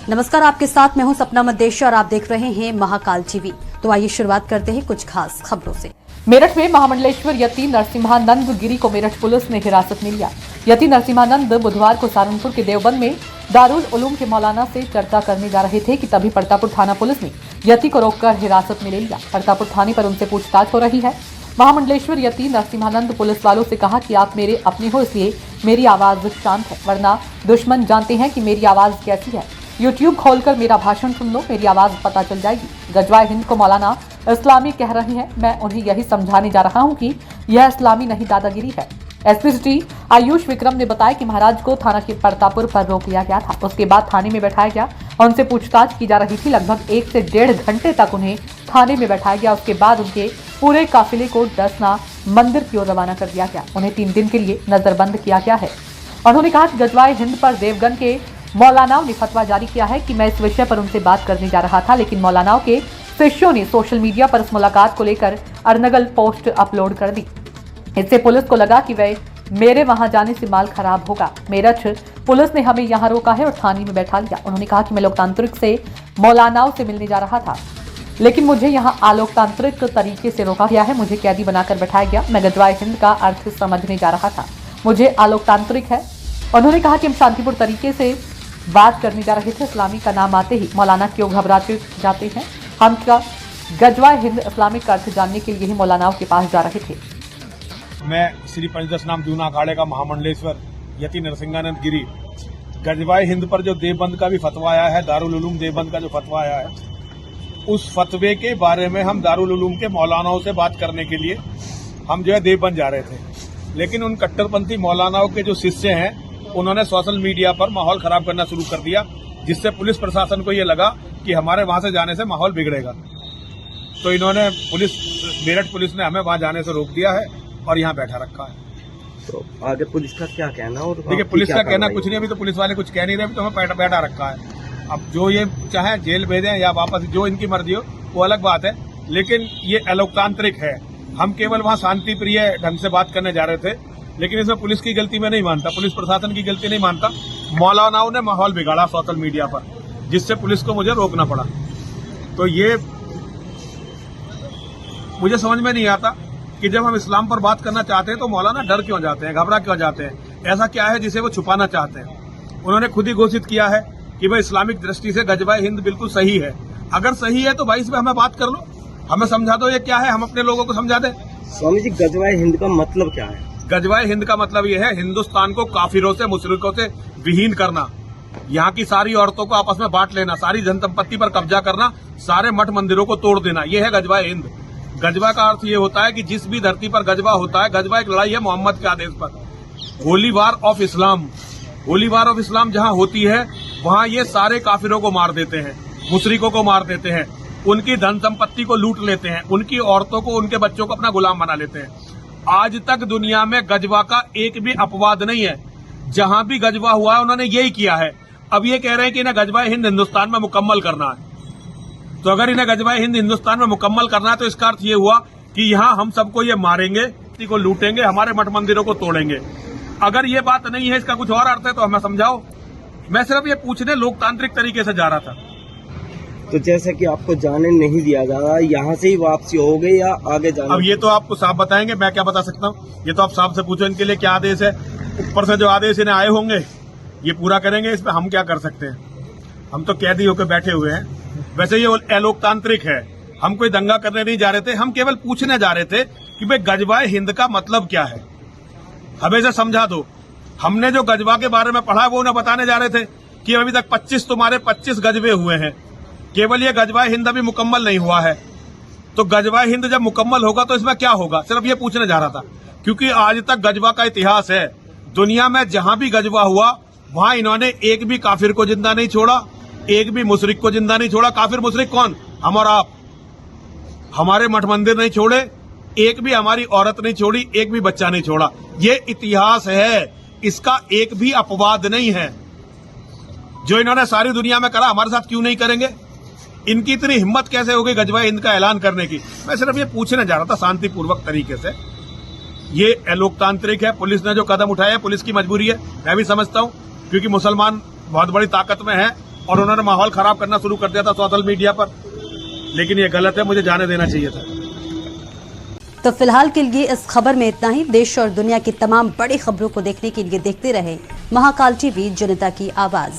नमस्कार, आपके साथ मैं हूं सपना मदेशी और आप देख रहे हैं महाकाल टीवी। तो आइए शुरुआत करते हैं कुछ खास खबरों से। मेरठ में महामंडलेश्वर यति नरसिम्हानंद गिरी को मेरठ पुलिस ने हिरासत में लिया। यति नरसिम्हानंद बुधवार को सहारनपुर के देवबंद में दारुल उलूम के मौलाना से चर्चा करने जा रहे थे कि तभी परतापुर थाना पुलिस ने यति को रोककर हिरासत में ले लिया। परतापुर थाने पर उनसे पूछताछ हो रही है। महामंडलेश्वर यति नरसिम्हानंद पुलिस वालों से कहा कि आप मेरे अपने हो, इसलिए मेरी आवाज शांत है, वरना दुश्मन जानते हैं कि मेरी आवाज कैसी है। यूट्यूब खोलकर मेरा भाषण सुन लो, मेरी आवाज पता चल जाएगी। गजवाए हिंद को मौलाना इस्लामी कह रहे हैं। मैं उन्हें यही समझाने जा रहा हूं कि यह इस्लामी नहीं दादागिरी है। एसपी सिटी आयुष विक्रम ने बताया कि महाराज को थाना के परतापुर पर रोक लिया गया था। उसके बाद थाने में बैठाया गया और उनसे पूछताछ की जा रही थी। लगभग 1 से 1.5 घंटे तक उन्हें थाने में बैठाया गया। उसके बाद उनके पूरे काफिले को डसना मंदिर की ओर रवाना कर दिया गया। उन्हें 3 दिन के लिए नजरबंद किया गया है। उन्होंने कहा कि गजवाए हिंद पर देवगन के मौलानाओं ने फतवा जारी किया है कि मैं इस विषय पर उनसे बात करने जा रहा था, लेकिन मौलानाओं के शिष्यों ने सोशल मीडिया पर इस मुलाकात को लेकर अर्नगल पोस्ट अपलोड कर दी। इससे पुलिस को लगा कि वह मेरे वहां जाने से माल खराब होगा। मेरठ पुलिस ने हमें यहां रोका है और थाने में बैठा लिया। उन्होंने कहा कि मैं लोकतांत्रिक से मौलानाओं से मिलने जा रहा था, लेकिन मुझे यहां अलोकतांत्रिक तरीके से रोका गया है। मुझे कैदी बनाकर बैठाया गया। मैं गजवाए हिंद का अर्थ समझने जा रहा था, मुझे अलोकतांत्रिक है। उन्होंने कहा कि हम शांतिपूर्ण तरीके से बात करने जा रहे थे। इस्लामी का नाम आते ही मौलाना क्यों घबराते जाते हैं। हम क्या गजवाए हिंद इस्लामिक अर्थ जानने के लिए ही मौलानाओं के पास जा रहे थे। मैं श्री पंचदश नाम दूना अखाड़े का महामंडलेश्वर यति नरसिम्हानंद गिरी, गजवाए हिंद पर जो देवबंद का भी फतवा आया है, दारुल उलूम देवबंद का जो फतवा आया है, उस फतवे के बारे में हम दारुल उलूम के मौलानाओं से बात करने के लिए हम जो है देवबंद जा रहे थे। लेकिन उन कट्टरपंथी मौलानाओं के जो शिष्य हैं, उन्होंने सोशल मीडिया पर माहौल खराब करना शुरू कर दिया, जिससे पुलिस प्रशासन को ये लगा कि हमारे वहां से जाने से माहौल बिगड़ेगा। तो इन्होंने मेरठ पुलिस ने हमें वहां जाने से रोक दिया है और यहाँ बैठा रखा है। तो आगे पुलिस का क्या कहना? और देखिए, पुलिस का कहना कुछ नहीं, अभी तो पुलिस वाले कुछ कह नहीं रहे, अभी तो हमें बैठा रखा है। अब जो ये चाहे जेल भेजें या वापस, जो इनकी मर्जी हो वो अलग बात है, लेकिन ये अलोकतांत्रिक है। हम केवल वहाँ शांति प्रिय ढंग से बात करने जा रहे थे, लेकिन इसमें पुलिस की गलती मैं नहीं मानता, पुलिस प्रशासन की गलती नहीं मानता। मौलानाओं ने माहौल बिगाड़ा सोशल मीडिया पर, जिससे पुलिस को मुझे रोकना पड़ा। तो ये मुझे समझ में नहीं आता कि जब हम इस्लाम पर बात करना चाहते हैं तो मौलाना डर क्यों जाते हैं, घबरा क्यों जाते हैं। ऐसा क्या है जिसे वो छुपाना चाहते हैं। उन्होंने खुद ही घोषित किया है कि भाई इस्लामिक दृष्टि से गजवाए हिंद बिल्कुल सही है। अगर सही है तो भाई इसमें हमें बात कर लो, हमें समझा दो ये क्या है, हम अपने लोगों को समझा दें। स्वामी जी, गजवाए हिंद का मतलब क्या है? गजवाए हिंद का मतलब यह है हिंदुस्तान को काफिरों से, मुशरिकों से विहीन करना, यहाँ की सारी औरतों को आपस में बांट लेना, सारी जनसंपत्ति पर कब्जा करना, सारे मठ मंदिरों को तोड़ देना, यह है गजवाए हिंद। गजवा का अर्थ ये होता है कि जिस भी धरती पर गजवा होता है, गजवा एक लड़ाई है मोहम्मद के आदेश पर। Holi war of Islam, Holi war of Islam जहाँ होती है वहाँ ये सारे काफिरों को मार देते हैं, मुशरिकों को मार देते हैं, उनकी धन संपत्ति को लूट लेते हैं, उनकी औरतों को, उनके बच्चों को अपना गुलाम बना लेते हैं। आज तक दुनिया में गजवा का एक भी अपवाद नहीं है। जहां भी गजवा हुआ है उन्होंने यही किया है। अब ये कह रहे हैं कि इन्हें गजवाए हिंद हिंदुस्तान में मुकम्मल करना है। तो अगर इन्हें गजवाए हिंद हिंदुस्तान में मुकम्मल करना है तो इसका अर्थ ये हुआ कि यहाँ हम सबको ये मारेंगे, को लूटेंगे, हमारे मठ मंदिरों को तोड़ेंगे। अगर ये बात नहीं है, इसका कुछ और अर्थ है तो हमें समझाओ। मैं सिर्फ ये पूछने लोकतांत्रिक तरीके से जा रहा था। तो जैसे कि आपको जाने नहीं दिया जा रहा, यहाँ से ही वापसी हो गई या आगे जाना? अब ये तो आपको साफ बताएंगे, मैं क्या बता सकता हूँ। ये तो आप साफ से पूछो इनके लिए क्या आदेश है। ऊपर से जो आदेश इन्हें आए होंगे ये पूरा करेंगे, इस पर हम क्या कर सकते हैं। हम तो कैदी होकर बैठे हुए हैं। वैसे ये अलोकतांत्रिक है, हम कोई दंगा करने नहीं जा रहे थे, हम केवल पूछने जा रहे थे कि भाई गजवाए हिंद का मतलब क्या है, हमें से समझा दो। हमने जो गजवा के बारे में पढ़ा वो उन्हें बताने जा रहे थे कि अभी तक 25 गजवे हुए हैं, केवल ये गजवाए हिंद अभी मुकम्मल नहीं हुआ है। तो गजवाए हिंद जब मुकम्मल होगा तो इसमें क्या होगा, सिर्फ ये पूछने जा रहा था। क्योंकि आज तक गजवा का इतिहास है, दुनिया में जहां भी गजवा हुआ वहां इन्होंने एक भी काफिर को जिंदा नहीं छोड़ा, एक भी मुशरिक को जिंदा नहीं छोड़ा। काफिर मुशरिक कौन? हम और आप। हमारे मठ मंदिर नहीं छोड़े, एक भी हमारी औरत नहीं छोड़ी, एक भी बच्चा नहीं छोड़ा। ये इतिहास है, इसका एक भी अपवाद नहीं है। जो इन्होंने सारी दुनिया में करा, हमारे साथ क्यों नहीं करेंगे? इनकी इतनी हिम्मत कैसे हो गई गजवाए हिंद का ऐलान करने की? मैं सिर्फ ये पूछने जा रहा था शांतिपूर्वक तरीके से। ये अलोकतांत्रिक है। पुलिस ने जो कदम उठाया है, पुलिस की मजबूरी है, मैं भी समझता हूं, क्योंकि मुसलमान बहुत बड़ी ताकत में है और उन्होंने माहौल खराब करना शुरू कर दिया था सोशल मीडिया पर। लेकिन ये गलत है, मुझे जाने देना चाहिए था। तो फिलहाल के लिए इस खबर में इतना ही। देश और दुनिया की तमाम बड़ी खबरों को देखने के लिए देखते रहे महाकाल टीवी, जनता की आवाज।